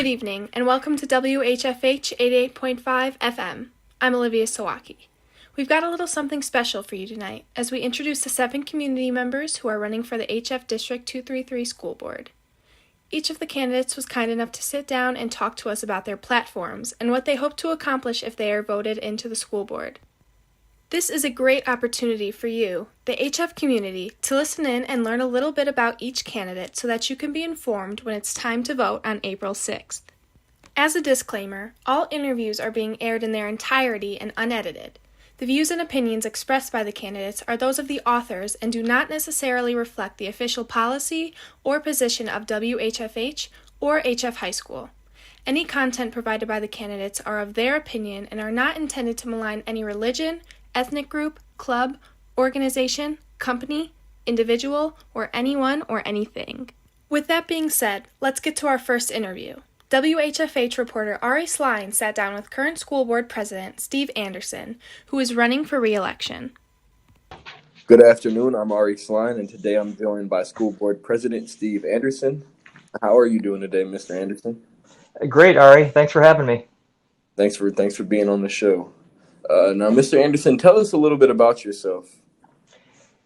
Good evening, and welcome to WHFH 88.5 FM. I'm Olivia Sawaki. We've got a little something special for you tonight as we introduce the 7 community members who are running for the HF District 233 School Board. Each of the candidates was kind enough to sit down and talk to us about their platforms and what they hope to accomplish if they are voted into the school board. This is a great opportunity for you, the HF community, to listen in and learn a little bit about each candidate so that you can be informed when it's time to vote on April 6th. As a disclaimer, all interviews are being aired in their entirety and unedited. The views and opinions expressed by the candidates are those of the authors and do not necessarily reflect the official policy or position of WHFH or HF High School. Any content provided by the candidates are of their opinion and are not intended to malign any religion, ethnic group, club, organization, company, individual, or anyone or anything. With that being said, let's get to our first interview. WHFH reporter Ari Sline sat down with current school board president Steve Anderson, who is running for re-election. Good afternoon, I'm Ari Sline, and today I'm joined by school board president Steve Anderson. How are you doing today, Mr. Anderson? Great, Ari. Thanks for having me. Thanks for being on the show. Now, Mr. Anderson, tell us a little bit about yourself.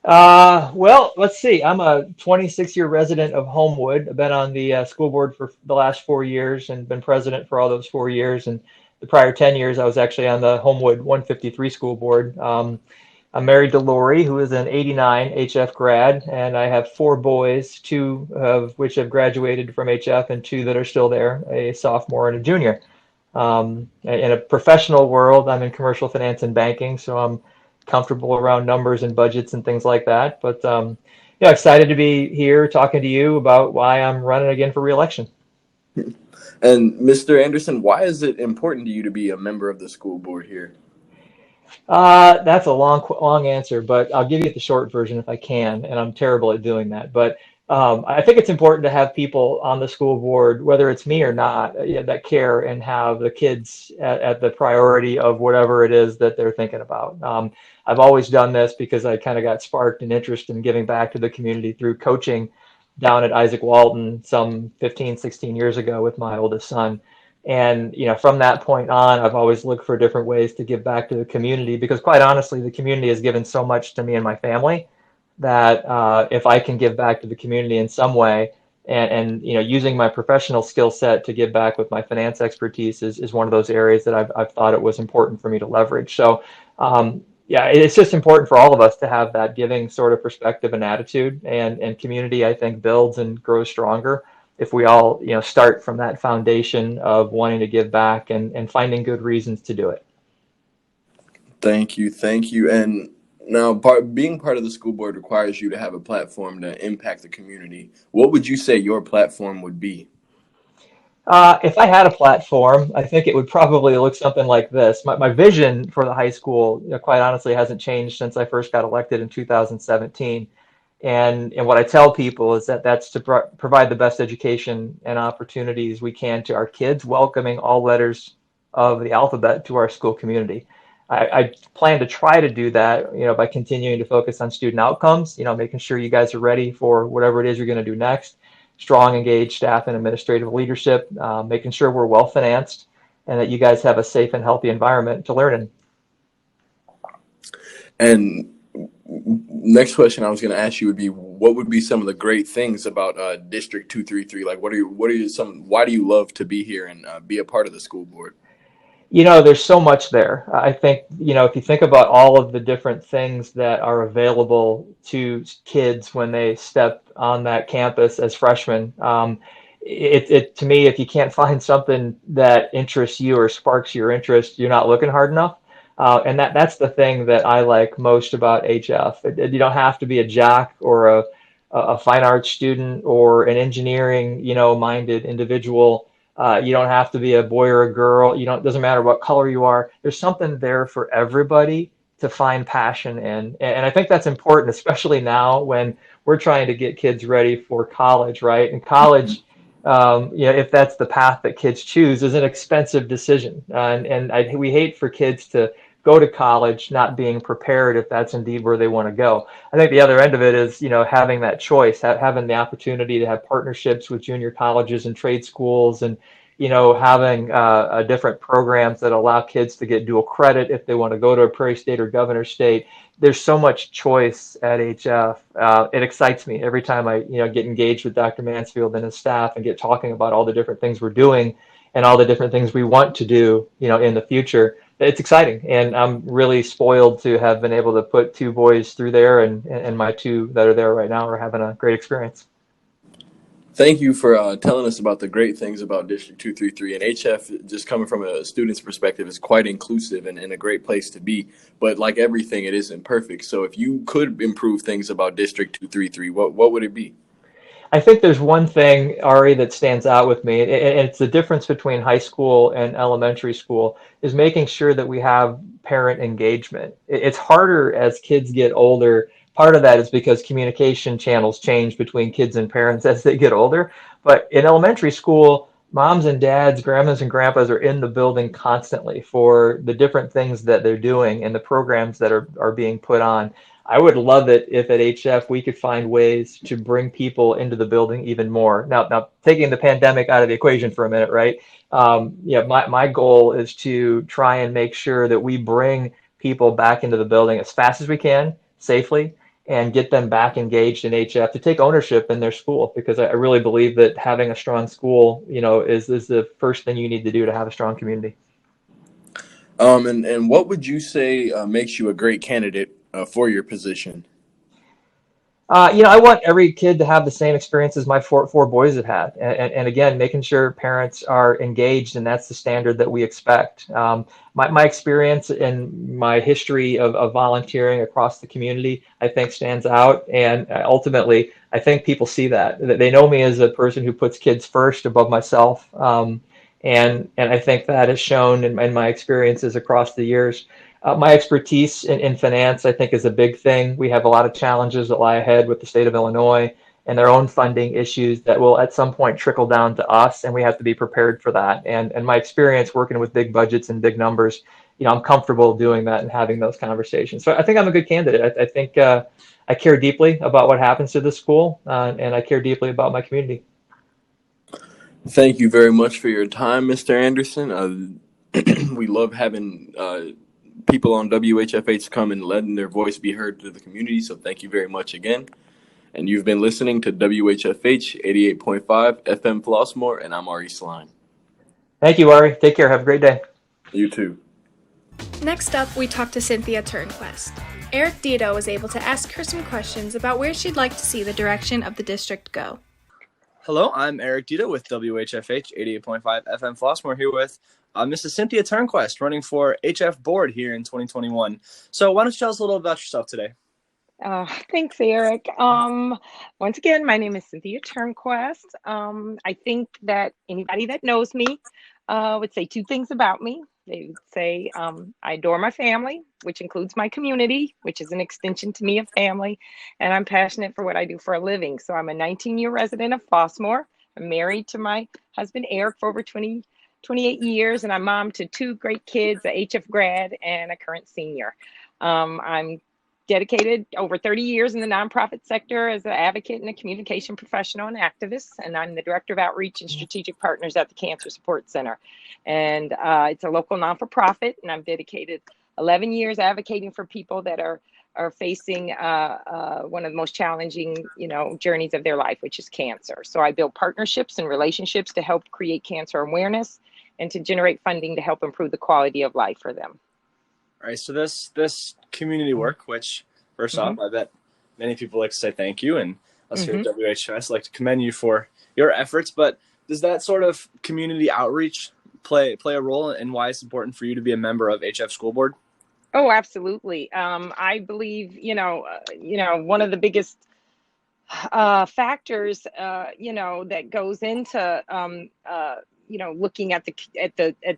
Well, let's see. I'm a 26-year resident of Homewood. I've been on the school board for the last 4 years and been president for all those 4 years. And the prior 10 years, I was actually on the Homewood 153 school board. I'm married to Lori, who is an 89 HF grad, and I have 4 boys, 2 of which have graduated from HF and 2 that are still there, a sophomore and a junior. In a professional world, I'm in commercial finance and banking, so I'm comfortable around numbers and budgets and things like that. But excited to be here talking to you about why I'm running again for re-election. And Mr. Anderson, why is it important to you to be a member of the school board here? That's a long answer, but I'll give you the short version if I can, and I'm terrible at doing that. But I think it's important to have people on the school board, whether it's me or not, that care and have the kids at the priority of whatever it is that they're thinking about. I've always done this because I kind of got sparked an interest in giving back to the community through coaching down at Isaac Walton some 15, 16 years ago with my oldest son. And, from that point on, I've always looked for different ways to give back to the community because, quite honestly, the community has given so much to me and my family that if I can give back to the community in some way and using my professional skill set to give back with my finance expertise is one of those areas that I've thought it was important for me to leverage. So, it's just important for all of us to have that giving sort of perspective and attitude, and community, I think, builds and grows stronger if we all, start from that foundation of wanting to give back and finding good reasons to do it. Thank you. And now, being part of the school board requires you to have a platform to impact the community. What would you say your platform would be? If I had a platform, I think it would probably look something like this. My vision for the high school, quite honestly, hasn't changed since I first got elected in 2017. And what I tell people is that that's to provide the best education and opportunities we can to our kids, welcoming all letters of the alphabet to our school community. I plan to try to do that, by continuing to focus on student outcomes, making sure you guys are ready for whatever it is you're going to do next. Strong, engaged staff and administrative leadership, making sure we're well financed and that you guys have a safe and healthy environment to learn in. And next question I was going to ask you would be, what would be some of the great things about District 233? Like, why do you love to be here and be a part of the school board? There's so much there. I think, if you think about all of the different things that are available to kids when they step on that campus as freshmen, to me, if you can't find something that interests you or sparks your interest, you're not looking hard enough. And that's the thing that I like most about HF. You don't have to be a jock or a fine arts student or an engineering, minded individual. You don't have to be a boy or a girl. It doesn't matter what color you are. There's something there for everybody to find passion in. And I think that's important, especially now when we're trying to get kids ready for college, right? And college, if that's the path that kids choose, is an expensive decision. We hate for kids to go to college not being prepared if that's indeed where they want to go. I think the other end of it is, having that choice, having the opportunity to have partnerships with junior colleges and trade schools and having different programs that allow kids to get dual credit if they want to go to a Prairie State or Governor State. There's so much choice at HF. It excites me every time I, get engaged with Dr. Mansfield and his staff and get talking about all the different things we're doing and all the different things we want to do, in the future. It's exciting, and I'm really spoiled to have been able to put two boys through there, and my two that are there right now are having a great experience. Thank you for telling us about the great things about District 233. And HF, just coming from a student's perspective, is quite inclusive and a great place to be. But like everything, it isn't perfect. So if you could improve things about District 233, what would it be? I think there's one thing, Ari, that stands out with me, and it's the difference between high school and elementary school, is making sure that we have parent engagement. It's harder as kids get older. Part of that is because communication channels change between kids and parents as they get older. But in elementary school, moms and dads, grandmas and grandpas are in the building constantly for the different things that they're doing and the programs that are being put on. I would love it if at HF we could find ways to bring people into the building even more. Now taking the pandemic out of the equation for a minute, right? My goal is to try and make sure that we bring people back into the building as fast as we can, safely, and get them back engaged in HF to take ownership in their school, because I really believe that having a strong school, is the first thing you need to do to have a strong community. And what would you say makes you a great candidate for your position? I want every kid to have the same experience as my four boys have had. And again, making sure parents are engaged, and that's the standard that we expect. My experience and my history of volunteering across the community, I think, stands out. And ultimately, I think people see that. They know me as a person who puts kids first above myself. And I think that is shown in my experiences across the years. My expertise in finance, I think, is a big thing. We have a lot of challenges that lie ahead with the state of Illinois and their own funding issues that will at some point trickle down to us, and we have to be prepared for that. And my experience working with big budgets and big numbers, I'm comfortable doing that and having those conversations. So I think I'm a good candidate. I think I care deeply about what happens to the school, and I care deeply about my community. Thank you very much for your time, Mr. Anderson. We love having people on WHFH come and letting their voice be heard to the community. So thank you very much again. And you've been listening to WHFH 88.5 FM Flossmoor, and I'm Ari Sline. Thank you, Ari. Take care. Have a great day. You too. Next up, we talked to Cynthia Turnquest. Eric Dito was able to ask her some questions about where she'd like to see the direction of the district go. Hello, I'm Eric Dito with WHFH 88.5 FM Flossmoor, here with Mrs. Cynthia Turnquest, running for HF board here in 2021. So why don't you tell us a little about yourself today? Thanks, Eric. Once again, my name is Cynthia Turnquest. I think that anybody that knows me would say two things about me. They would say I adore my family, which includes my community, which is an extension to me of family, and I'm passionate for what I do for a living. So I'm a 19-year resident of Flossmoor. I'm married to my husband, Eric, for over 28 years, and I'm mom to two great kids, a HF grad and a current senior. I'm dedicated over 30 years in the nonprofit sector as an advocate and a communication professional and activist, and I'm the Director of Outreach and Strategic Partners at the Cancer Support Center. And it's a local non-for-profit, and I've dedicated 11 years advocating for people that are facing one of the most challenging, journeys of their life, which is cancer. So I build partnerships and relationships to help create cancer awareness and to generate funding to help improve the quality of life for them. All right, so this community work, which first off, I bet many people like to say thank you, and us here at WHS like to commend you for your efforts. But does that sort of community outreach play a role in why it's important for you to be a member of HF School Board? Oh, absolutely. I believe, one of the biggest factors, that goes into looking at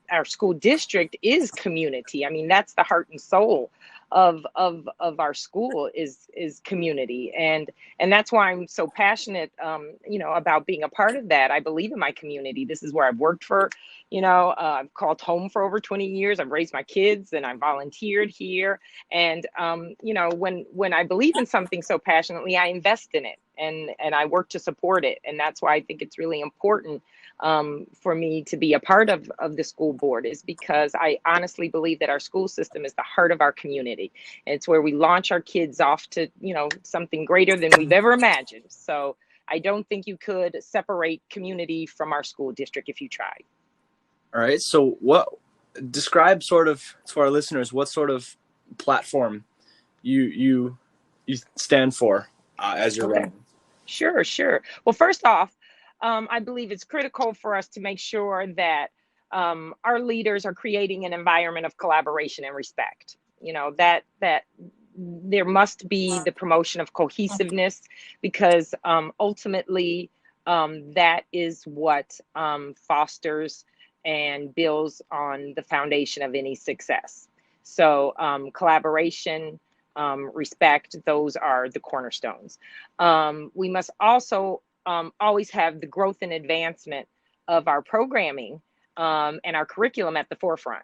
our school district is community. I mean, that's the heart and soul of our school is community, and that's why I'm so passionate about being a part of that. I believe in my community. This is where I've worked for, I've called home for over 20 years. I've raised my kids and I volunteered here, and when I believe in something so passionately, I invest in it and I work to support it. And that's why I think it's really important for me to be a part of the school board is because I honestly believe that our school system is the heart of our community. And it's where we launch our kids off to, something greater than we've ever imagined. So I don't think you could separate community from our school district if you tried. All right. So describe sort of to our listeners what sort of platform you stand for as you're running. Sure. Well, first off, I believe it's critical for us to make sure that our leaders are creating an environment of collaboration and respect. That there must be the promotion of cohesiveness, because ultimately that is what fosters and builds on the foundation of any success. So collaboration, respect, those are the cornerstones. We must also always have the growth and advancement of our programming and our curriculum at the forefront.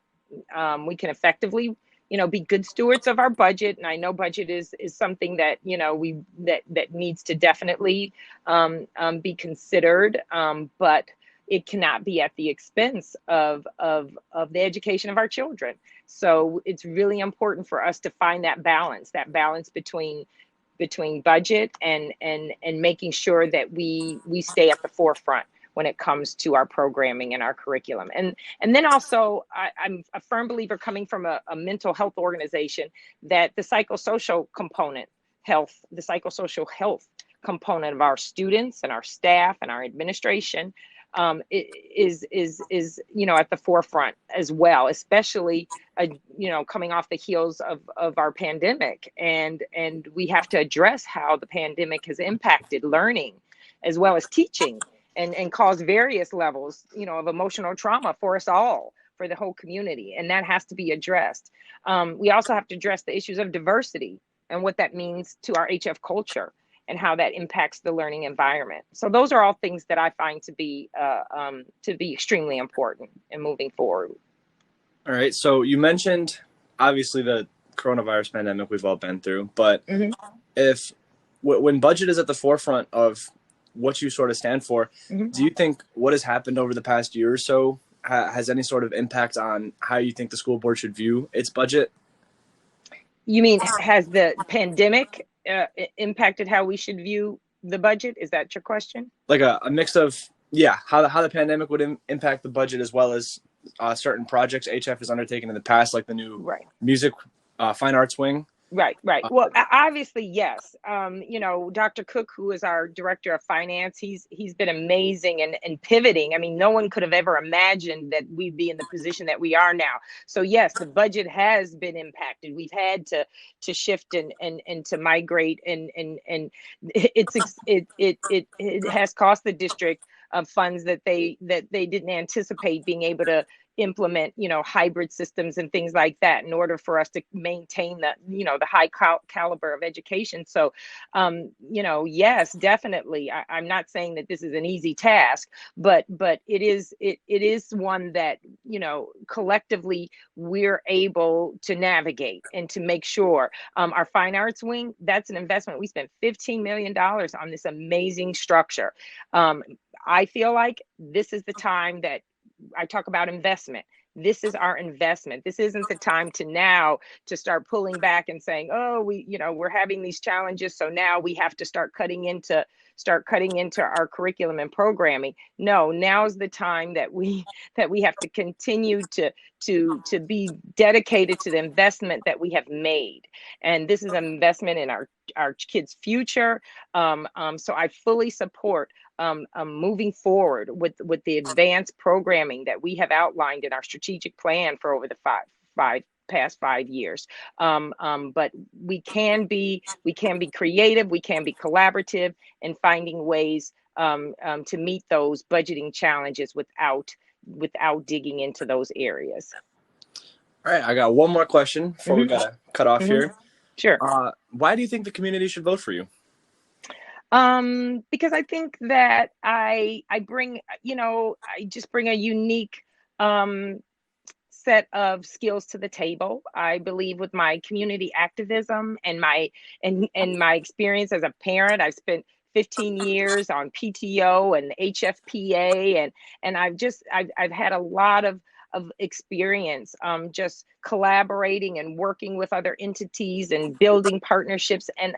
We can effectively, be good stewards of our budget, and I know budget is something that that needs to definitely be considered, but it cannot be at the expense of the education of our children. So it's really important for us to find that balance between budget and making sure that we stay at the forefront when it comes to our programming and our curriculum. And then also, I'm a firm believer, coming from a mental health organization, that the psychosocial health component of our students and our staff and our administration is at the forefront as well, especially coming off the heels of our pandemic, and we have to address how the pandemic has impacted learning as well as teaching, and caused various levels of emotional trauma for us all, for the whole community, and that has to be addressed. We also have to address the issues of diversity and what that means to our HF culture and how that impacts the learning environment. So those are all things that I find to be extremely important in moving forward. All right. So you mentioned obviously the coronavirus pandemic we've all been through, but when budget is at the forefront of what you sort of stand for, do you think what has happened over the past year or so has any sort of impact on how you think the school board should view its budget? You mean, has the pandemic impacted how we should view the budget? Is that your question? Like a mix of, how the pandemic would impact the budget, as well as certain projects HF has undertaken in the past, like the new music fine arts wing. Right. Well, obviously, yes. Dr. Cook, who is our director of finance, he's been amazing and pivoting. I mean, no one could have ever imagined that we'd be in the position that we are now. So yes, the budget has been impacted. We've had to shift and to migrate, and it has cost the district funds that they didn't anticipate being able to implement, hybrid systems and things like that in order for us to maintain the high caliber of education. So, yes, definitely. I'm not saying that this is an easy task, but it is one that, collectively we're able to navigate and to make sure our fine arts wing, that's an investment. We spent $15 million on this amazing structure. I feel like this is the time that I talk about investment. This is our investment. This isn't the time to start pulling back and saying, oh, we're having these challenges, so now we have to start cutting into our curriculum and programming. No, now's the time that we have to continue to be dedicated to the investment that we have made. And this is an investment in our kids' future. So I fully support moving forward with the advanced programming that we have outlined in our strategic plan for over the past 5 years. But we can be creative, we can be collaborative in finding ways to meet those budgeting challenges without digging into those areas. All right, I got one more question before we gotta cut off here. Sure. Why do you think the community should vote for you? Because I think that I bring, I just bring a unique set of skills to the table. I believe with my community activism and my experience as a parent. I've spent 15 years on PTO and HFPA, and I've had a lot of experience just collaborating and working with other entities and building partnerships, and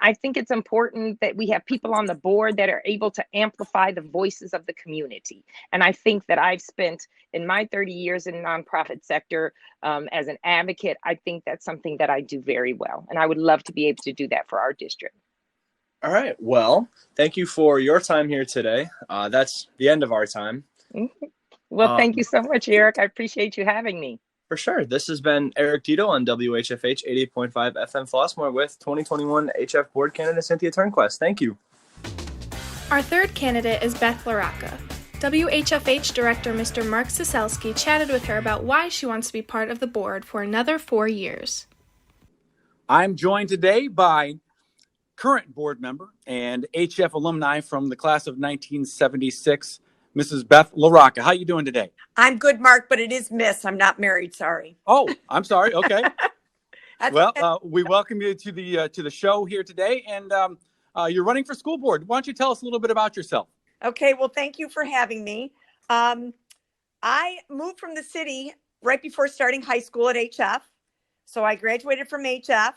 I think it's important that we have people on the board that are able to amplify the voices of the community. And I think that I've spent in my 30 years in the nonprofit sector as an advocate, I think that's something that I do very well, and I would love to be able to do that for our district. All right. Well, thank you for your time here today. That's the end of our time. Well, thank you so much, Eric. I appreciate you having me. For sure. This has been Eric Dito on WHFH 88.5 FM Flossmoor with 2021 HF Board candidate Cynthia Turnquest. Thank you. Our third candidate is Beth Larocca. WHFH Director Mr. Mark Siselski chatted with her about why she wants to be part of the board for another 4 years. I'm joined today by current board member and HF alumni from the class of 1976, Mrs. Beth Larocca. How you doing today? I'm good, Mark, but it is Miss. I'm not married. Sorry. Oh, I'm sorry. Okay. Well, okay. we welcome you to the show here today, and you're running for school board. Why don't you tell us a little bit about yourself? Okay. Well, thank you for having me. I moved from the city right before starting high school at HF. So I graduated from HF.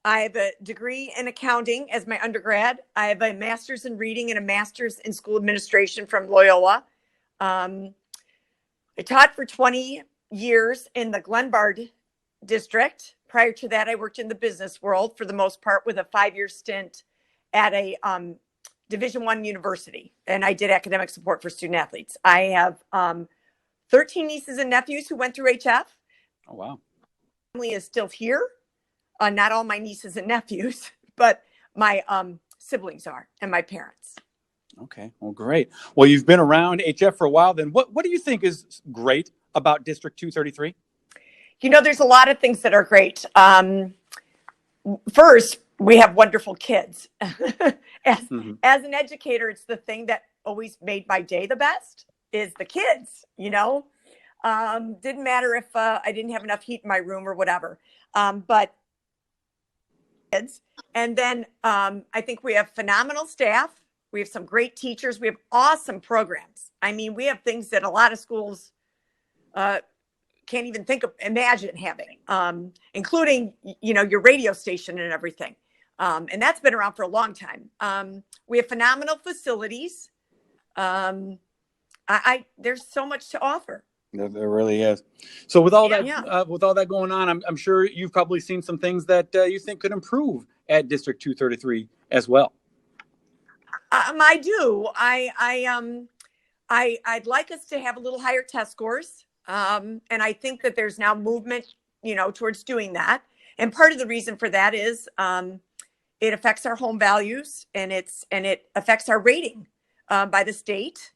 I have a degree in accounting as my undergrad. I have a master's in reading and a master's in school administration from Loyola. I taught for 20 years in the Glenbard district. Prior to that, I worked in the business world for the most part with a 5-year stint at a Division I university. And I did academic support for student athletes. I have 13 nieces and nephews who went through HF. Oh, wow. My family is still here. Not all my nieces and nephews, but my siblings are, and my parents. Okay, well, great. Well, you've been around HF for a while. Then what do you think is great about District 233? You know, there's a lot of things that are great. First, we have wonderful kids. As an educator, it's the thing that always made my day the best is the kids, you know. Didn't matter if I didn't have enough heat in my room or whatever. But kids. And then I think we have phenomenal staff. We have some great teachers. We have awesome programs. I mean, we have things that a lot of schools can't even imagine having, including, you know, your radio station and everything. And that's been around for a long time. We have phenomenal facilities. There's so much to offer. There really is. So with all that going on, I'm sure you've probably seen some things that you think could improve at District 233 as well. I do. I'd like us to have a little higher test scores, and I think that there's now movement, you know, towards doing that. And part of the reason for that is it affects our home values, and it affects our rating by the state.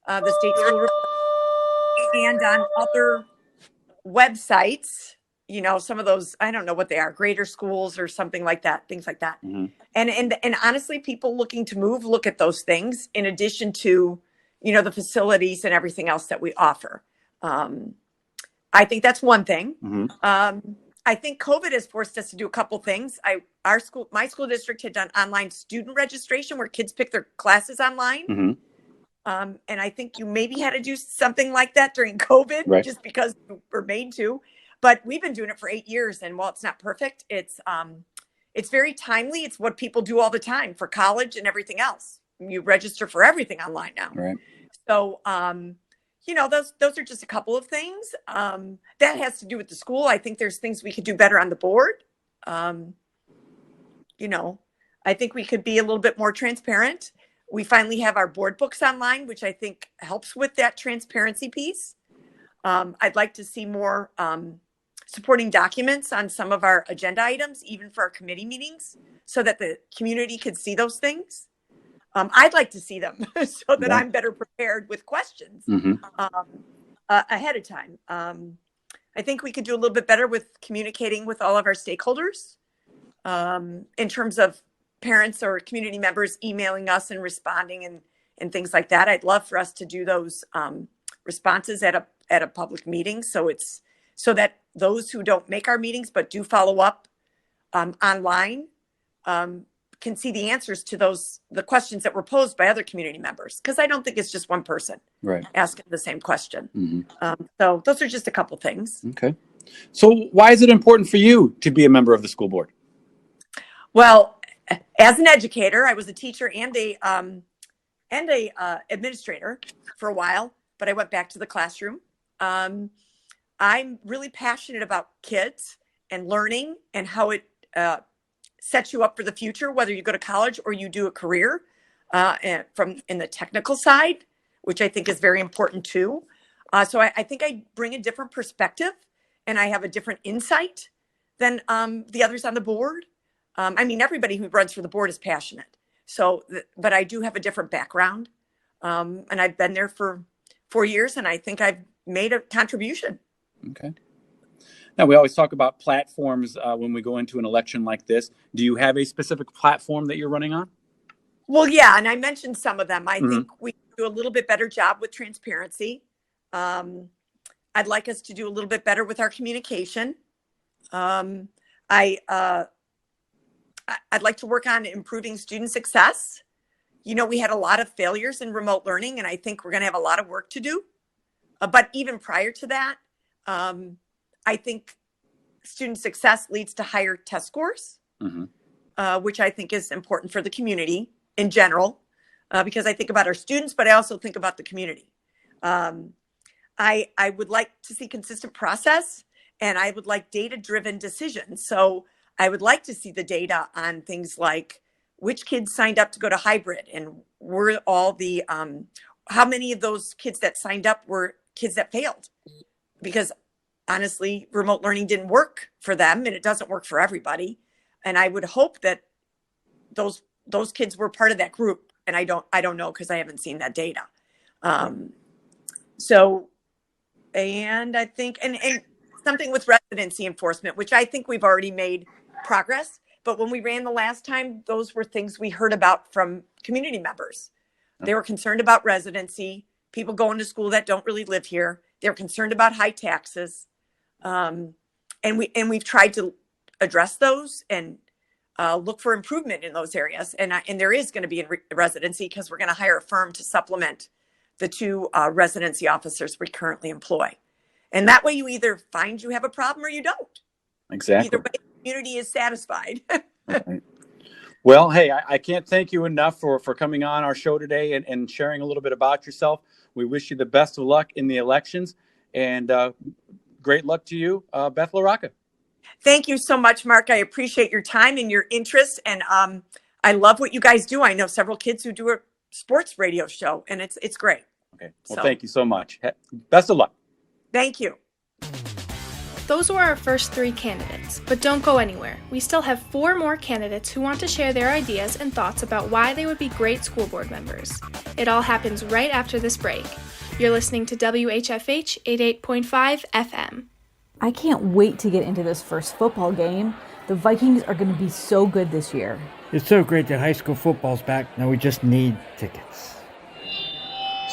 The state school and on other websites, you know, some of those, I don't know what they are, grader schools or something like that, things like that. Mm-hmm. And honestly, people looking to move look at those things in addition to, you know, the facilities and everything else that we offer. I think that's one thing. Mm-hmm. I think COVID has forced us to do a couple things. My school district had done online student registration where kids pick their classes online. Mm-hmm. And I think you maybe had to do something like that during COVID, right, just because we're made to. But we've been doing it for 8 years, and while it's not perfect, it's very timely. It's what people do all the time for college and everything else. You register for everything online now. Right. So, you know, those are just a couple of things. That has to do with the school. I think there's things we could do better on the board. You know, I think we could be a little bit more transparent. We finally have our board books online, which I think helps with that transparency piece. I'd like to see more supporting documents on some of our agenda items, even for our committee meetings, so that the community could see those things. I'd like to see them so that I'm better prepared with questions ahead of time. I think we could do a little bit better with communicating with all of our stakeholders in terms of parents or community members emailing us and responding and things like that. I'd love for us to do those responses at a public meeting, so that those who don't make our meetings but do follow up online can see the answers to the questions that were posed by other community members, because I don't think it's just one person asking the same question. So those are just a couple things. Okay. So why is it important for you to be a member of the school board? Well, as an educator, I was a teacher and a administrator for a while, but I went back to the classroom. I'm really passionate about kids and learning and how it sets you up for the future, whether you go to college or you do a career in the technical side, which I think is very important too. So I think I bring a different perspective and I have a different insight than the others on the board. I mean, everybody who runs for the board is passionate. So, but I do have a different background. And I've been there for 4 years and I think I've made a contribution. Okay. Now, we always talk about platforms when we go into an election like this. Do you have a specific platform that you're running on? Well, yeah, and I mentioned some of them. I think we do a little bit better job with transparency. I'd like us to do a little bit better with our communication. I'd like to work on improving student success. You know, we had a lot of failures in remote learning, and I think we're going to have a lot of work to do. But even prior to that, I think student success leads to higher test scores, which I think is important for the community in general, because I think about our students, but I also think about the community. I would like to see consistent process, and I would like data-driven decisions. So I would like to see the data on things like which kids signed up to go to hybrid, and were all the how many of those kids that signed up were kids that failed, because honestly, remote learning didn't work for them, and it doesn't work for everybody. And I would hope that those kids were part of that group, and I don't know because I haven't seen that data. So, and I think and something with residency enforcement, which I think we've already made progress. But when we ran the last time, those were things we heard about from community members. They were concerned about residency, people going to school that don't really live here. They were concerned about high taxes. And we've tried to address those and look for improvement in those areas. And there is going to be in residency, because we're going to hire a firm to supplement the 2 residency officers we currently employ. And that way you either find you have a problem or you don't. Exactly. Either way, the community is satisfied. Right. Well, hey, I can't thank you enough for coming on our show today and sharing a little bit about yourself. We wish you the best of luck in the elections, and great luck to you, Beth Larocca. Thank you so much, Mark. I appreciate your time and your interest. And I love what you guys do. I know several kids who do a sports radio show, and it's great. Okay. Well, thank you so much. Best of luck. Thank you. Those were our first 3 candidates, but don't go anywhere. We still have 4 more candidates who want to share their ideas and thoughts about why they would be great school board members. It all happens right after this break. You're listening to WHFH 88.5 FM. I can't wait to get into this first football game. The Vikings are going to be so good this year. It's so great that high school football's back. Now we just need tickets.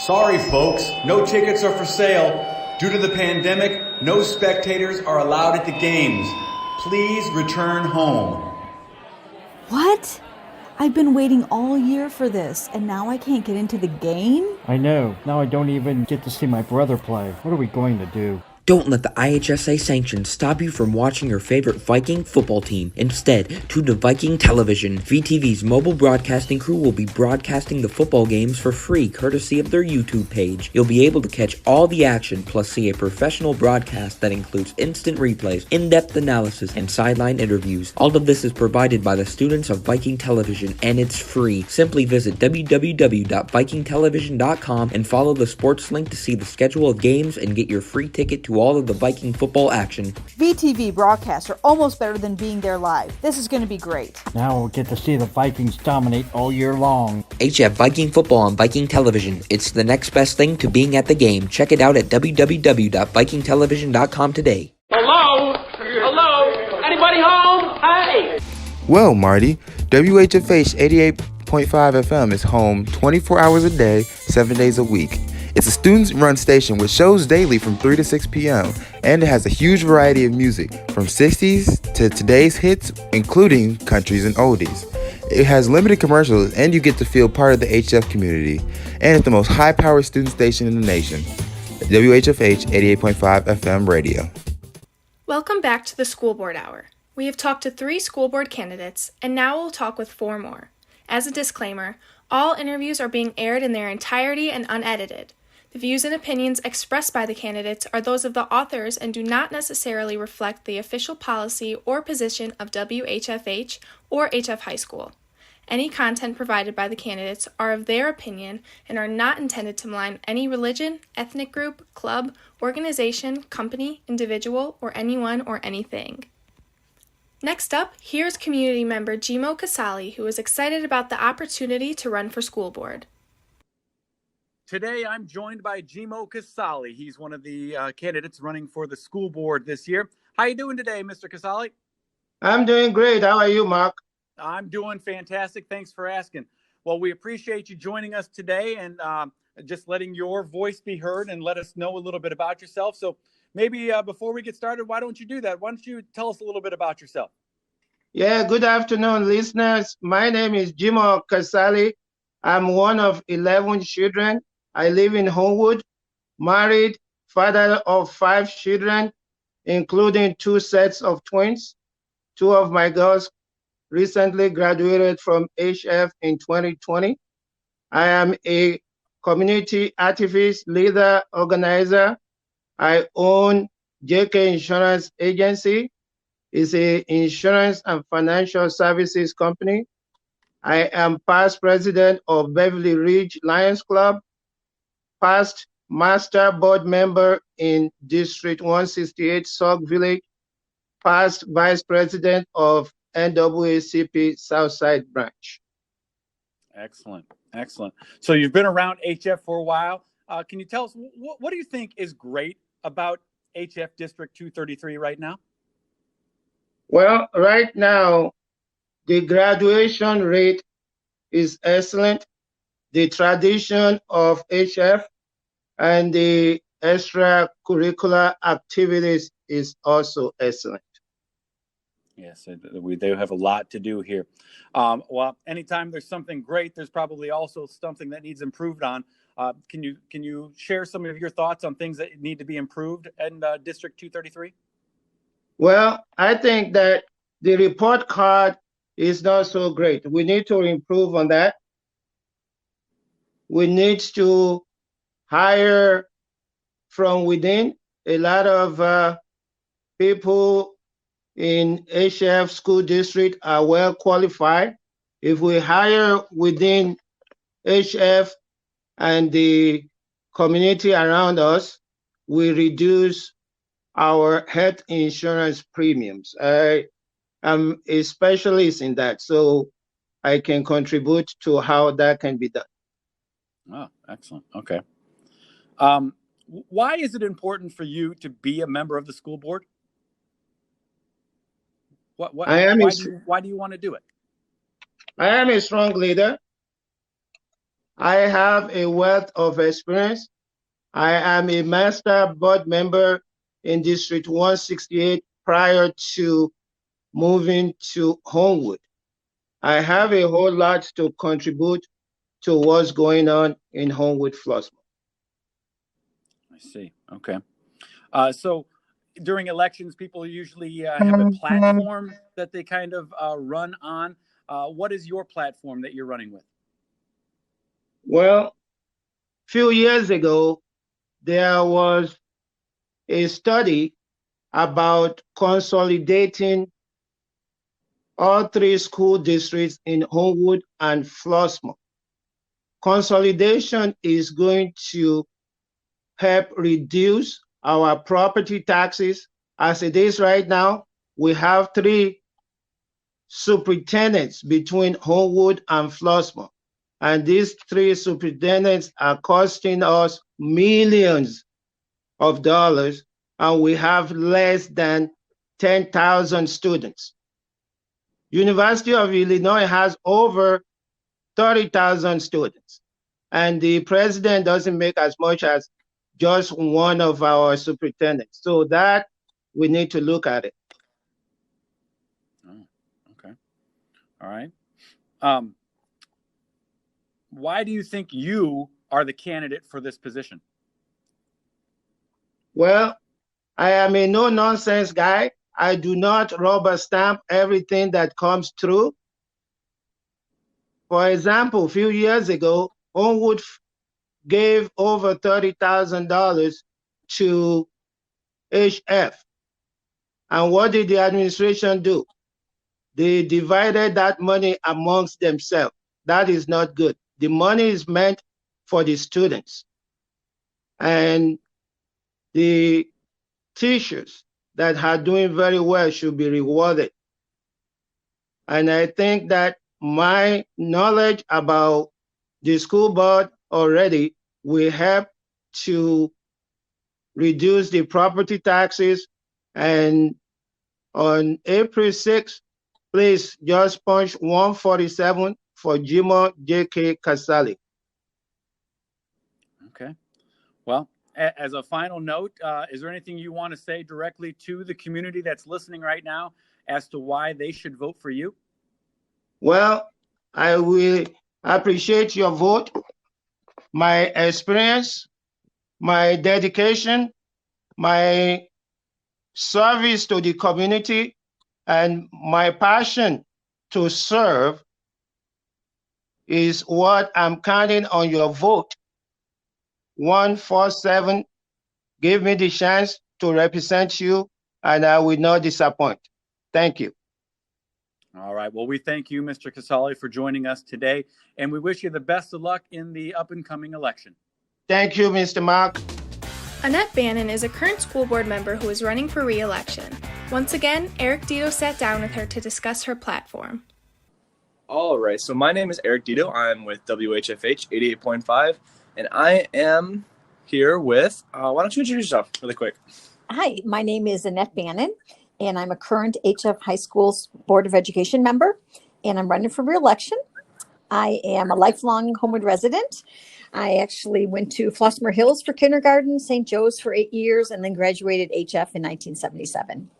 Sorry, folks. No tickets are for sale. Due to the pandemic, no spectators are allowed at the games. Please return home. What? I've been waiting all year for this, and now I can't get into the game? I know. Now I don't even get to see my brother play. What are we going to do? Don't let the IHSA sanctions stop you from watching your favorite Viking football team. Instead, tune to Viking Television. VTV's mobile broadcasting crew will be broadcasting the football games for free, courtesy of their YouTube page. You'll be able to catch all the action, plus see a professional broadcast that includes instant replays, in-depth analysis, and sideline interviews. All of this is provided by the students of Viking Television, and it's free. Simply visit www.vikingtelevision.com and follow the sports link to see the schedule of games and get your free ticket to all of the Viking football action. VTV broadcasts are almost better than being there live. This is going to be great. Now we'll get to see the Vikings dominate all year long. HF Viking football on Viking Television. It's the next best thing to being at the game. Check it out at www.vikingtelevision.com today. Hello? Hello? Anybody home? Hey! Well, Marty, WHFH 88.5 FM is home 24 hours a day, 7 days a week. It's a student-run station with shows daily from 3 to 6 p.m., and it has a huge variety of music, from 60s to today's hits, including countries and oldies. It has limited commercials, and you get to feel part of the HF community. And it's the most high-powered student station in the nation. WHFH 88.5 FM radio. Welcome back to the School Board Hour. We have talked to 3 school board candidates, and now we'll talk with 4 more. As a disclaimer, all interviews are being aired in their entirety and unedited. The views and opinions expressed by the candidates are those of the authors and do not necessarily reflect the official policy or position of WHFH or HF High School. Any content provided by the candidates are of their opinion and are not intended to malign any religion, ethnic group, club, organization, company, individual, or anyone or anything. Next up, here's community member Jimo Casali, who is excited about the opportunity to run for school board. Today, I'm joined by Jimo Casali. He's one of the candidates running for the school board this year. How you doing today, Mr. Casali? I'm doing great. How are you, Mark? I'm doing fantastic. Thanks for asking. Well, we appreciate you joining us today and just letting your voice be heard and let us know a little bit about yourself. So maybe before we get started, why don't you do that? Why don't you tell us a little bit about yourself? Yeah, good afternoon, listeners. My name is Jimo Casali. I'm one of 11 children. I live in Homewood, married, father of 5 children, including 2 sets of twins. 2 of my girls recently graduated from HF in 2020. I am a community activist, leader, organizer. I own JK Insurance Agency. It's an insurance and financial services company. I am past president of Beverly Ridge Lions Club, past master board member in District 168 Sauk Village, past vice president of NAACP Southside Branch. Excellent. Excellent. So you've been around HF for a while. Can you tell us, what do you think is great about HF District 233 right now? Well, right now, the graduation rate is excellent. The tradition of HF and the extracurricular activities is also excellent. Yes, they have a lot to do here. Well, anytime there's something great, there's probably also something that needs improved on. Can you share some of your thoughts on things that need to be improved in District 233? Well, I think that the report card is not so great. We need to improve on that. We need to hire from within. A lot of people in HF school district are well qualified. If we hire within HF and the community around us, we reduce our health insurance premiums. I am a specialist in that, so I can contribute to how that can be done. Oh, excellent. Okay. Why is it important for you to be a member of the school board? Why do you want to do it? I am a strong leader. I have a wealth of experience. I am a master board member in District 168 prior to moving to Homewood. I have a whole lot to contribute to what's going on in Homewood, Flossmoor. I see. Okay. So during elections, people usually have a platform that they kind of run on. What is your platform that you're running with? Well, a few years ago, there was a study about consolidating all 3 school districts in Homewood and Flossmoor. Consolidation is going to help reduce our property taxes. As it is right now, we have 3 superintendents between Homewood and Flossmoor. And these 3 superintendents are costing us millions of dollars, and we have less than 10,000 students. University of Illinois has over 30,000 students, and the president doesn't make as much as just one of our superintendents. So that we need to look at it. Oh, okay. All right. Why do you think you are the candidate for this position? Well, I am a no-nonsense guy. I do not rubber stamp everything that comes through. For example, a few years ago, Homewood gave over $30,000 to HF. And what did the administration do? They divided that money amongst themselves. That is not good. The money is meant for the students. And the teachers that are doing very well should be rewarded. And I think that my knowledge about the school board already will help to reduce the property taxes. And on April 6th, please just punch 147 for Jimo J.K. Casali. Okay. Well, as a final note, is there anything you want to say directly to the community that's listening right now as to why they should vote for you? Well, I will appreciate your vote, my experience, my dedication, my service to the community, and my passion to serve is what I'm counting on your vote. 147, give me the chance to represent you, and I will not disappoint. Thank you. All right. Well, we thank you, Mr. Casali, for joining us today, and we wish you the best of luck in the up-and-coming election. Thank you, Mr. Mark. Annette Bannon is a current school board member who is running for re-election. Once again, Eric Dito sat down with her to discuss her platform. All right. So my name is Eric Dito. I'm with WHFH 88.5, and I am here with, why don't you introduce yourself really quick? Hi, my name is Annette Bannon, and I'm a current HF High School's Board of Education member, and I'm running for re-election. I am a lifelong Homewood resident. I actually went to Flossmoor Hills for kindergarten, St. Joe's for 8 years, and then graduated HF in 1977.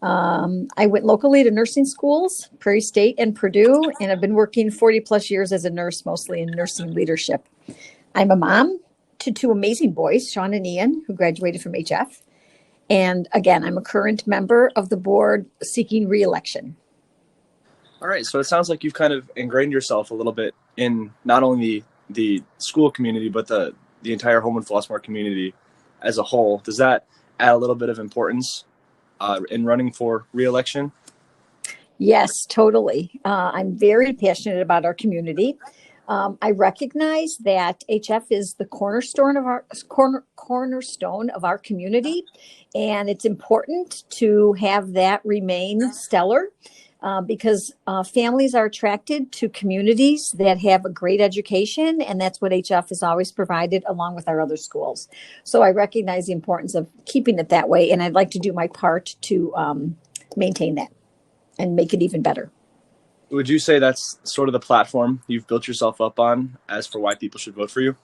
I went locally to nursing schools, Prairie State and Purdue, and I've been working 40 plus years as a nurse, mostly in nursing leadership. I'm a mom to two amazing boys, Sean and Ian, who graduated from HF. And again, I'm a current member of the board seeking re-election. All right. So it sounds like you've kind of ingrained yourself a little bit in not only the school community, but the entire Homewood Flossmoor community as a whole. Does that add a little bit of importance in running for re-election? Yes, totally. I'm very passionate about our community. I recognize that HF is the cornerstone of our community, and it's important to have that remain stellar. Because families are attracted to communities that have a great education, and that's what HF has always provided along with our other schools. So I recognize the importance of keeping it that way, and I'd like to do my part to maintain that and make it even better. Would you say that's sort of the platform you've built yourself up on as for why people should vote for you?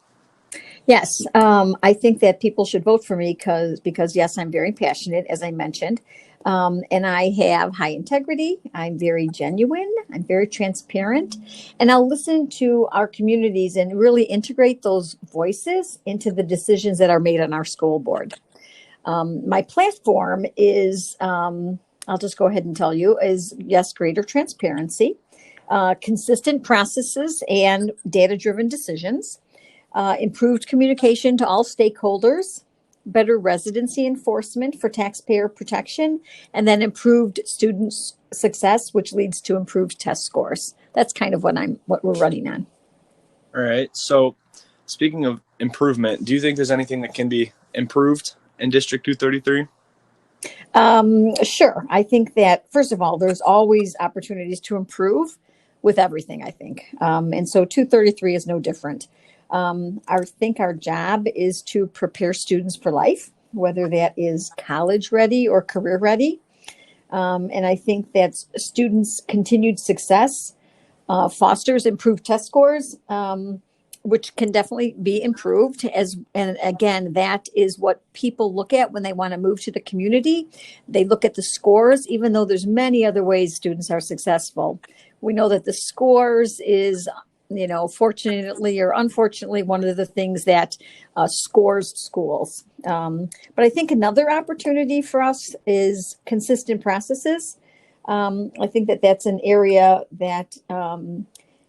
Yes, I think that people should vote for me because yes, I'm very passionate, as I mentioned. And I have high integrity. I'm very genuine. I'm very transparent. And I'll listen to our communities and really integrate those voices into the decisions that are made on our school board. My platform is, I'll just go ahead and tell you, is yes, greater transparency, consistent processes and data-driven decisions, improved communication to all stakeholders, better residency enforcement for taxpayer protection, and then improved student success, which leads to improved test scores. That's kind of what we're running on. All right. So speaking of improvement, do you think there's anything that can be improved in District 233? Sure. I think that, first of all, there's always opportunities to improve with everything, I think. And so 233 is no different. I think our job is to prepare students for life, whether that is college ready or career ready. And I think that students' continued success fosters improved test scores, which can definitely be improved. And again, that is what people look at when they want to move to the community. They look at the scores, even though there's many other ways students are successful. We know that the scores is, fortunately or unfortunately, one of the things that scores schools. But I think another opportunity for us is consistent processes. I think that that's an area that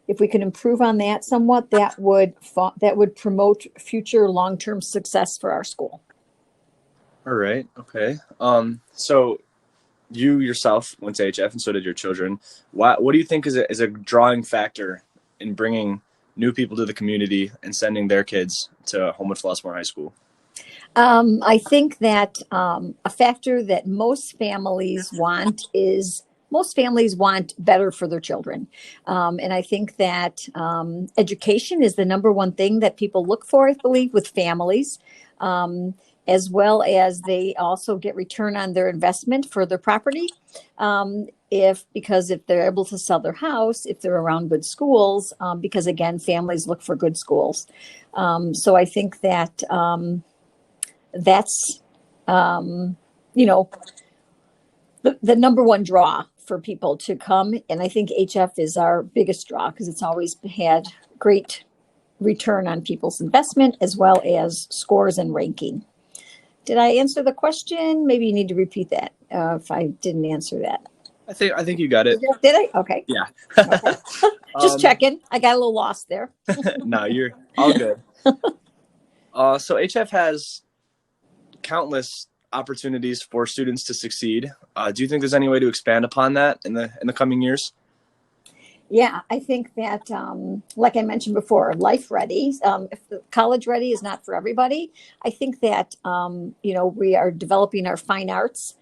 if we can improve on that somewhat, that would promote future long-term success for our school. All right. Okay. So you yourself went to HF, and so did your children. What do you think is a drawing factor in bringing new people to the community and sending their kids to Homewood Flossmoor High School? I think that a factor that most families want better for their children. And I think that education is the number one thing that people look for, I believe, with families, as well as they also get return on their investment for their property. Because if they're able to sell their house, if they're around good schools, because again, families look for good schools. So I think that that's, the number one draw for people to come. And I think HF is our biggest draw because it's always had great return on people's investment as well as scores and ranking. Did I answer the question? Maybe you need to repeat that if I didn't answer that. I think you got it. Did I? Okay. Yeah. Okay. Just checking. I got a little lost there. No, you're all good. So HF has countless opportunities for students to succeed. Do you think there's any way to expand upon that in the coming years? Yeah, I think that, like I mentioned before, life ready. If the college ready is not for everybody, I think that we are developing our fine arts,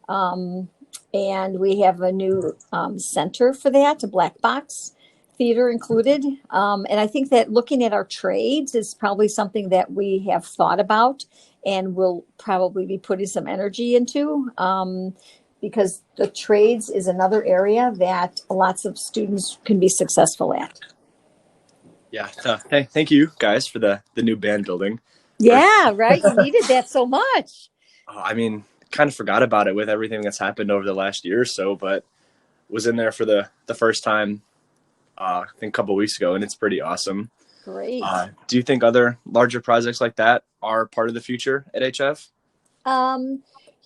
and we have a new center for that, a black box theater included. And I think that looking at our trades is probably something that we have thought about and will probably be putting some energy into. Because the trades is another area that lots of students can be successful at. Yeah. Hey, thank you guys for the new band building. Yeah, right. You needed that so much. I mean, kind of forgot about it with everything that's happened over the last year or so, but was in there for the first time, I think a couple of weeks ago, and it's pretty awesome. Great. Do you think other larger projects like that are part of the future at HF?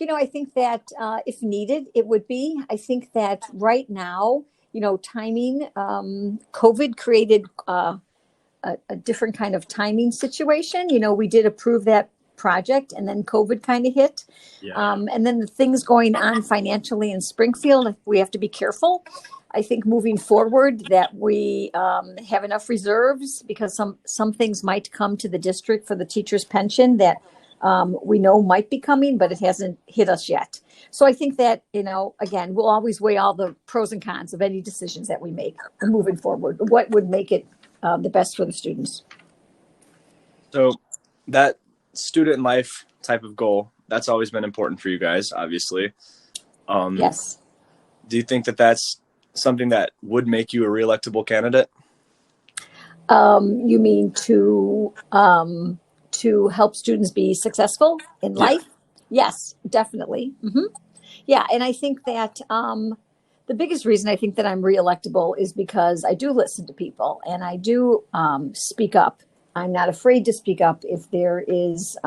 I think that if needed, it would be. I think that right now, timing, COVID created a different kind of timing situation. We did approve that project and then COVID kind of hit. Yeah. And then the things going on financially in Springfield, we have to be careful. I think moving forward that we have enough reserves because some things might come to the district for the teacher's pension that we know might be coming, but it hasn't hit us yet. So I think that, again, we'll always weigh all the pros and cons of any decisions that we make moving forward. What would make it the best for the students? So that student life type of goal, that's always been important for you guys, obviously. Yes. Do you think that that's something that would make you a reelectable candidate? You mean to help students be successful in life? Yes, definitely. Mm-hmm. Yeah, and I think that the biggest reason I think that I'm reelectable is because I do listen to people and I do speak up. I'm not afraid to speak up if there is,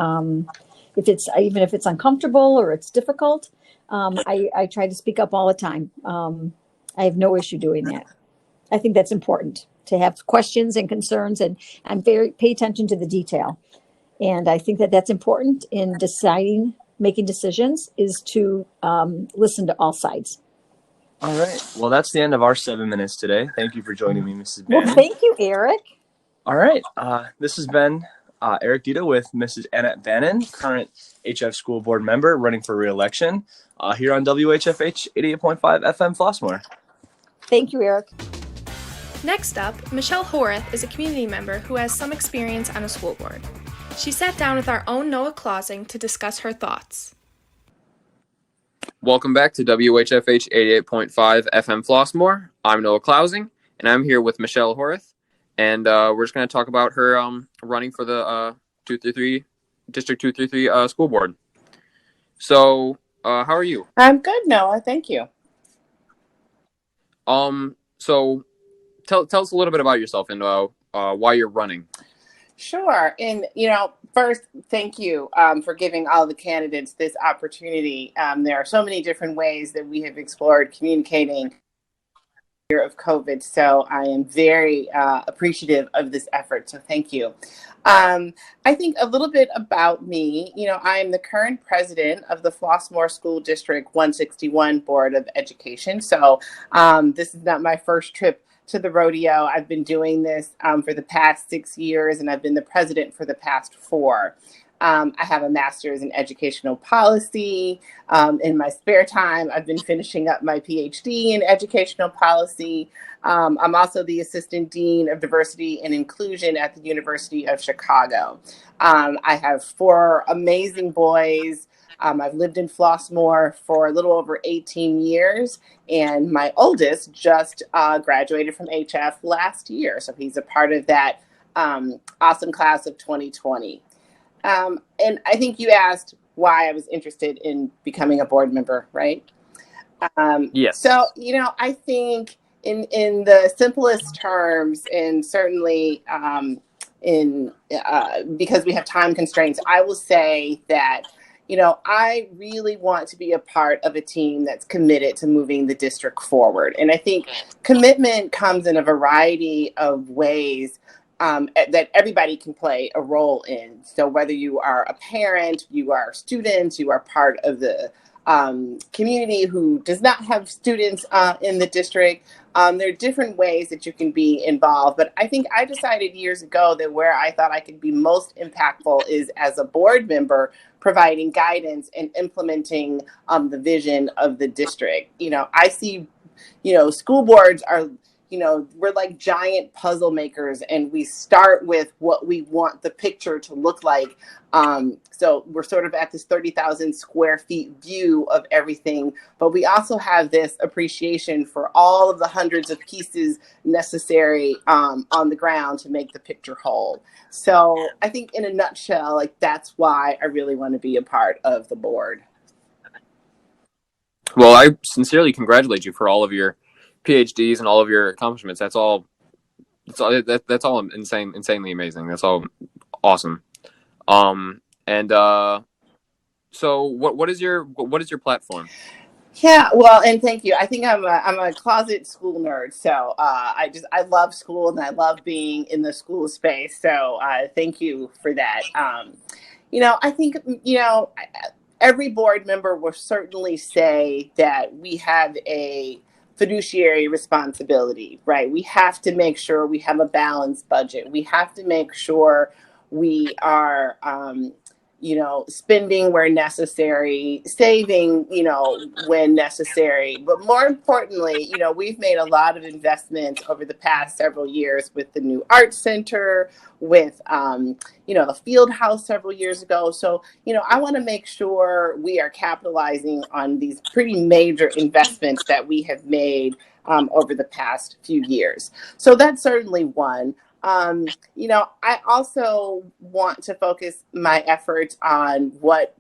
if it's uncomfortable or it's difficult. I try to speak up all the time. I have no issue doing that. I think that's important to have questions and concerns, and pay attention to the detail. And I think that that's important in making decisions is to listen to all sides. All right. Well, that's the end of our 7 minutes today. Thank you for joining me, Mrs. Bannon. Well, thank you, Eric. All right. This has been Eric Dita with Mrs. Annette Bannon, current HF School Board member running for re-election here on WHFH 88.5 FM Flossmoor. Thank you, Eric. Next up, Michelle Horath is a community member who has some experience on a school board. She sat down with our own Noah Clausing to discuss her thoughts. Welcome back to WHFH 88.5 FM Flossmoor. I'm Noah Clausing, and I'm here with Michelle Horath. and we're just going to talk about her running for the 233 District 233 school board. So, how are you? I'm good, Noah. Thank you. So tell us a little bit about yourself and why you're running. Sure. And, first, thank you for giving all the candidates this opportunity. There are so many different ways that we have explored communicating of COVID. So I am very appreciative of this effort. So thank you. I think a little bit about me. I am the current president of the Flossmoor School District 161 Board of Education. So this is not my first trip to the rodeo. I've been doing this for the past 6 years, and I've been the president for the past 4. I have a master's in educational policy. In my spare time, I've been finishing up my PhD in educational policy. I'm also the assistant dean of diversity and inclusion at the University of Chicago. I have 4 amazing boys. I've lived in Flossmoor for a little over 18 years, and my oldest just graduated from HF last year. So he's a part of that awesome class of 2020. And I think you asked why I was interested in becoming a board member, right? Yes. So, I think in the simplest terms, and certainly because we have time constraints, I will say that, I really want to be a part of a team that's committed to moving the district forward. And I think commitment comes in a variety of ways that everybody can play a role in. So whether you are a parent, you are students, you are part of the community who does not have students in the district, there are different ways that you can be involved. But I think I decided years ago that where I thought I could be most impactful is as a board member, providing guidance and implementing the vision of the district. I see, school boards are, we're like giant puzzle makers, and we start with what we want the picture to look like. So we're sort of at this 30,000 square feet view of everything, but we also have this appreciation for all of the hundreds of pieces necessary on the ground to make the picture whole. So I think in a nutshell, that's why I really want to be a part of the board. Well, I sincerely congratulate you for all of your PhDs and all of your accomplishments. That's all insanely amazing. That's all awesome. So what is your platform? Yeah, well, and thank you. I think I'm a closet school nerd. So I love school, and I love being in the school space. So thank you for that. I think every board member will certainly say that we have a fiduciary responsibility, right? We have to make sure we have a balanced budget. We have to make sure we are, spending where necessary, saving, when necessary. But more importantly, we've made a lot of investments over the past several years with the new art center, with, the field house several years ago. So, I want to make sure we are capitalizing on these pretty major investments that we have made over the past few years. So that's certainly one. I also want to focus my efforts on what,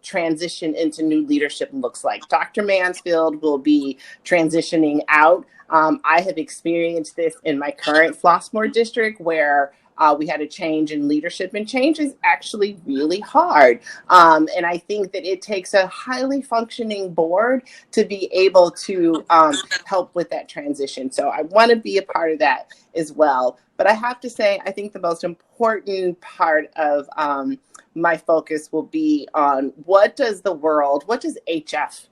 transition into new leadership looks like. Dr. Mansfield will be transitioning out. I have experienced this in my current Flossmoor district where we had a change in leadership, and change is actually really hard. And I think that it takes a highly functioning board to be able to help with that transition. So I want to be a part of that as well. But I have to say, I think the most important part of my focus will be on what does HF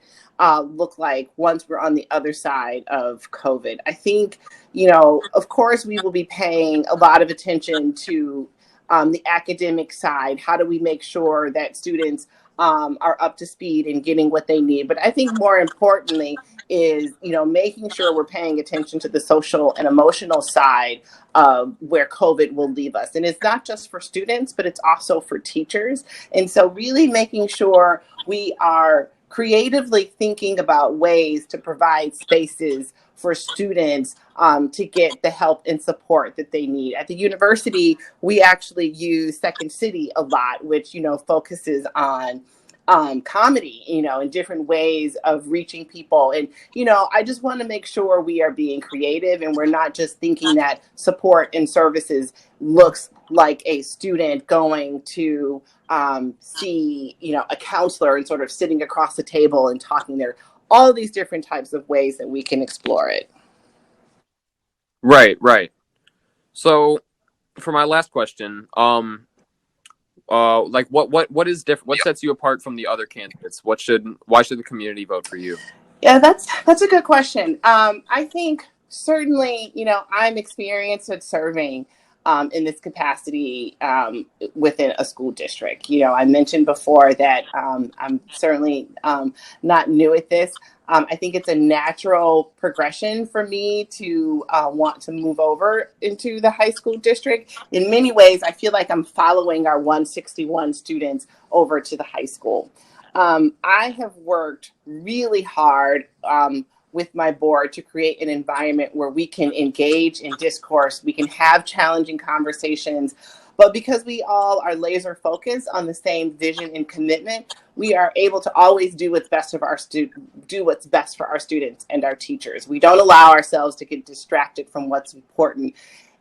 look like once we're on the other side of COVID. I think, of course, we will be paying a lot of attention to the academic side. How do we make sure that students are up to speed and getting what they need? But I think more importantly is, making sure we're paying attention to the social and emotional side of where COVID will leave us. And it's not just for students, but it's also for teachers. And so really making sure we are creatively thinking about ways to provide spaces for students to get the help and support that they need. At the university, we actually use Second City a lot, which, focuses on comedy, and different ways of reaching people. And, I just want to make sure we are being creative and we're not just thinking that support and services looks like a student going to see, a counselor and sort of sitting across the table and talking there. All these different types of ways that we can explore it. Right. So, for my last question, like what is different? What sets you apart from the other candidates? Why should the community vote for you? Yeah, that's a good question. I think certainly, I'm experienced at serving in this capacity within a school district. I mentioned before that I'm certainly not new at this. I think it's a natural progression for me to want to move over into the high school district. In many ways, I feel like I'm following our 161 students over to the high school. I have worked really hard with my board to create an environment where we can engage in discourse, we can have challenging conversations, but because we all are laser focused on the same vision and commitment, we are able to always do what's best for our students and our teachers. We don't allow ourselves to get distracted from what's important,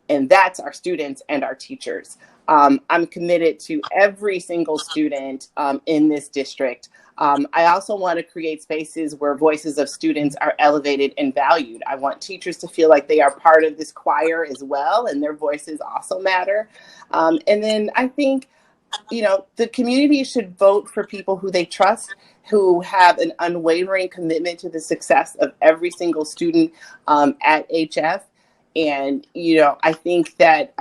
and that's our students and our teachers. I'm committed to every single student in this district. I also want to create spaces where voices of students are elevated and valued. I want teachers to feel like they are part of this choir as well, and their voices also matter. And then I think, the community should vote for people who they trust, who have an unwavering commitment to the success of every single student at HF. And, I think that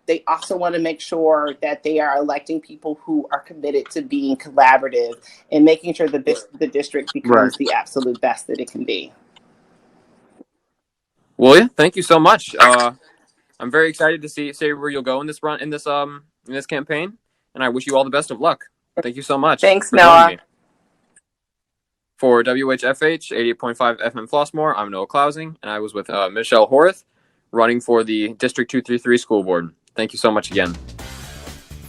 they also want to make sure that they are electing people who are committed to being collaborative and making sure the district becomes the absolute best that it can be. Well, yeah, thank you so much. I'm very excited to see where you'll go in this campaign, and I wish you all the best of luck. Thank you so much. Thanks, for Noah. joining me. For WHFH 88.5 FM Flossmoor, I'm Noah Klausing, and I was with Michelle Horath, running for the District 233 School Board. Thank you so much again.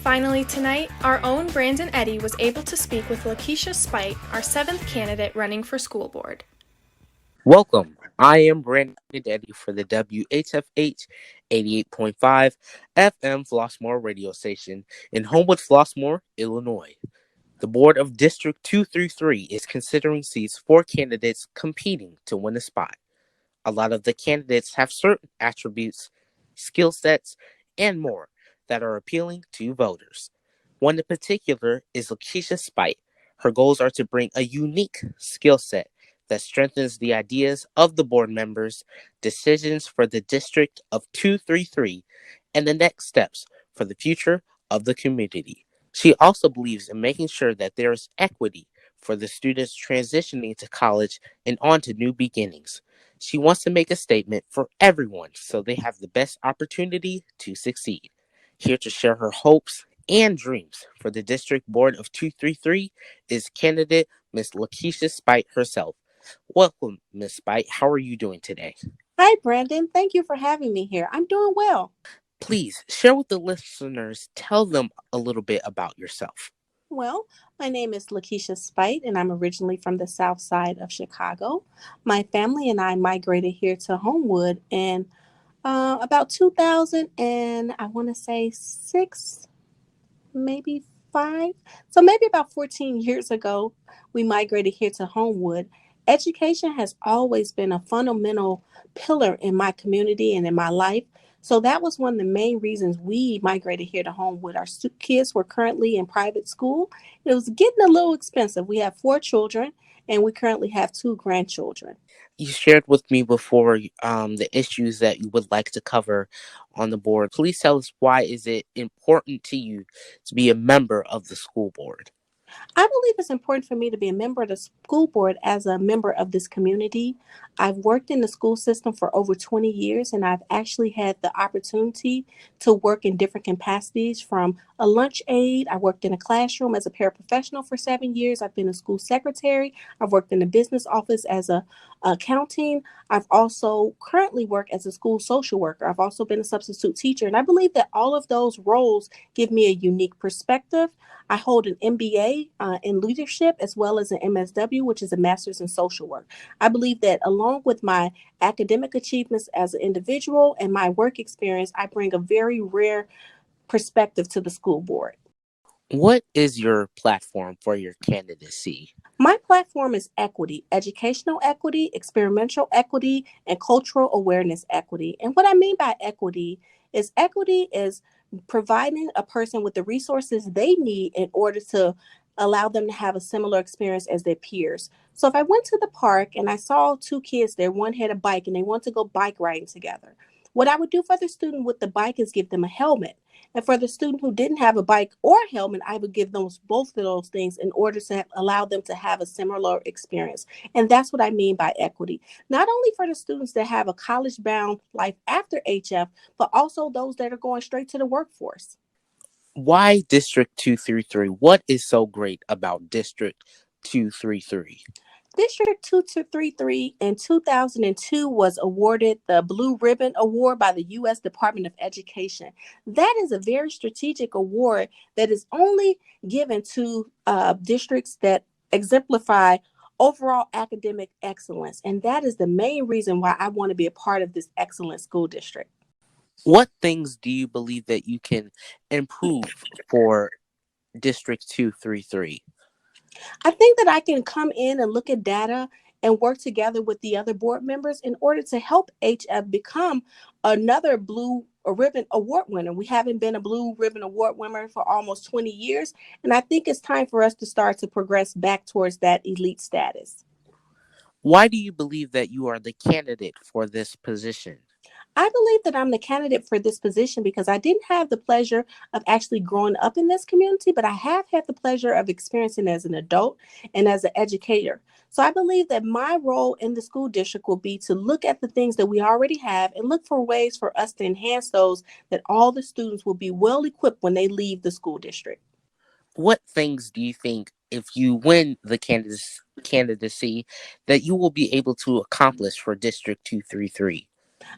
Finally tonight, our own Brandon Eddy was able to speak with Lakeisha Spite, our 7th candidate running for school board. Welcome. I am Brandon Eddy for the WHFH 88.5 FM Flossmoor radio station in Homewood, Flossmoor, Illinois. The board of District 233 is considering seats for candidates competing to win a spot. A lot of the candidates have certain attributes, skill sets, and more that are appealing to voters. One in particular is Lakeisha Spite. Her goals are to bring a unique skill set that strengthens the ideas of the board members, decisions for the District of 233, and the next steps for the future of the community. She also believes in making sure that there is equity for the students transitioning to college and on to new beginnings. She wants to make a statement for everyone so they have the best opportunity to succeed. Here to share her hopes and dreams for the District Board of 233 is candidate Miss Lakeisha Spite herself. Welcome, Miss Spite. How are you doing today? Hi, Brandon. Thank you for having me here. I'm doing well. Please share with the listeners, tell them a little bit about yourself. Well, my name is Lakeisha Spite, and I'm originally from the south side of Chicago. My family and I migrated here to Homewood in about 2000, and I want to say 6, maybe 5. So maybe about 14 years ago, we migrated here to Homewood. Education has always been a fundamental pillar in my community and in my life. So that was one of the main reasons we migrated here to Homewood. Our kids were currently in private school. It was getting a little expensive. We have 4 children, and we currently have 2 grandchildren. You shared with me before the issues that you would like to cover on the board. Please tell us, why is it important to you to be a member of the school board? I believe it's important for me to be a member of the school board as a member of this community. I've worked in the school system for over 20 years, and I've actually had the opportunity to work in different capacities from a lunch aide. I worked in a classroom as a paraprofessional for 7 years. I've been a school secretary. I've worked in the business office as a accounting. I've also currently work as a school social worker. I've also been a substitute teacher, and I believe that all of those roles give me a unique perspective. I hold an MBA in leadership as well as an MSW, which is a master's in social work. I believe that along with my academic achievements as an individual and my work experience, I bring a very rare perspective to the school board. What is your platform for your candidacy? My platform is equity, educational equity, experiential equity, and cultural awareness equity. And what I mean by equity is providing a person with the resources they need in order to allow them to have a similar experience as their peers. So if I went to the park and I saw two kids there, one had a bike and they want to go bike riding together, what I would do for the student with the bike is give them a helmet. And for the student who didn't have a bike or a helmet, I would give them both of those things in order to allow them to have a similar experience. And that's what I mean by equity. Not only for the students that have a college-bound life after HF, but also those that are going straight to the workforce. Why District 233? What is so great about District 233? District 233 in 2002 was awarded the Blue Ribbon Award by the U.S. Department of Education. That is a very strategic award that is only given to districts that exemplify overall academic excellence. And that is the main reason why I want to be a part of this excellent school district. What things do you believe that you can improve for District 233? I think that I can come in and look at data and work together with the other board members in order to help HF become another Blue Ribbon Award winner. We haven't been a Blue Ribbon Award winner for almost 20 years, and I think it's time for us to start to progress back towards that elite status. Why do you believe that you are the candidate for this position? I believe that I'm the candidate for this position because I didn't have the pleasure of actually growing up in this community, but I have had the pleasure of experiencing as an adult and as an educator. So I believe that my role in the school district will be to look at the things that we already have and look for ways for us to enhance those that all the students will be well equipped when they leave the school district. What things do you think, if you win the candidacy, that you will be able to accomplish for District 233?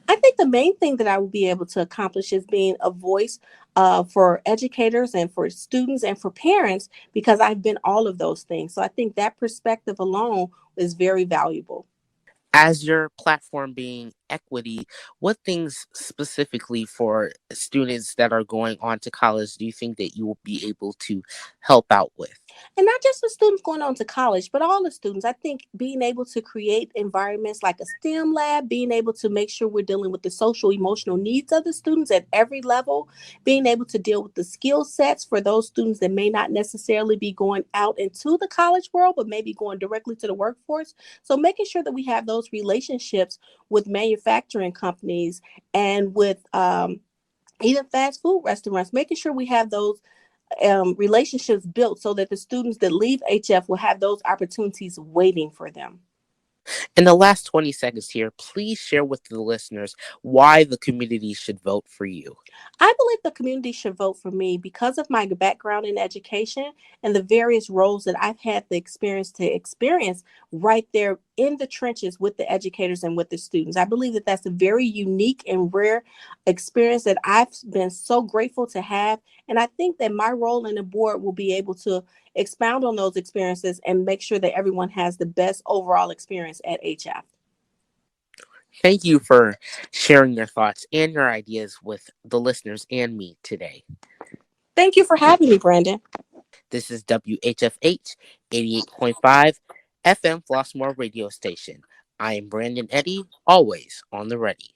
I think the main thing that I will be able to accomplish is being a voice for educators and for students and for parents, because I've been all of those things. So I think that perspective alone is very valuable. As your platform being equity, what things specifically for students that are going on to college do you think that you will be able to help out with? And not just the students going on to college, but all the students. I think being able to create environments like a STEM lab, being able to make sure we're dealing with the social, emotional needs of the students at every level, being able to deal with the skill sets for those students that may not necessarily be going out into the college world, but maybe going directly to the workforce. So making sure that we have those relationships with manufacturing companies and with even fast food restaurants, making sure we have those relationships built so that the students that leave HF will have those opportunities waiting for them. In the last 20 seconds here, please share with the listeners why the community should vote for you. I believe the community should vote for me because of my background in education and the various roles that I've had the experience right there in the trenches with the educators and with the students. I believe that that's a very unique and rare experience that I've been so grateful to have. And I think that my role in the board will be able to expound on those experiences and make sure that everyone has the best overall experience at HF. Thank you for sharing your thoughts and your ideas with the listeners and me today. Thank you for having me, Brandon. This is WHFH 88.5 FM Flossmoor radio station. I am Brandon Eddy, always on the ready.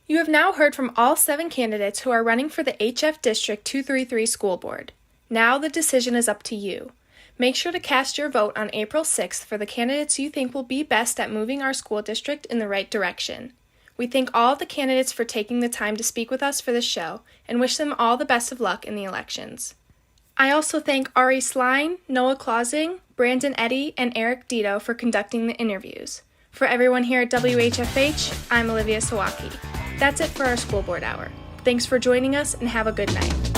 You have now heard from all 7 candidates who are running for the HF District 233 School Board. Now the decision is up to you. Make sure to cast your vote on April 6th for the candidates you think will be best at moving our school district in the right direction. We thank all of the candidates for taking the time to speak with us for this show and wish them all the best of luck in the elections. I also thank Ari Sline, Noah Clausing, Brandon Eddy, and Eric Dito for conducting the interviews. For everyone here at WHFH, I'm Olivia Sawaki. That's it for our School Board Hour. Thanks for joining us and have a good night.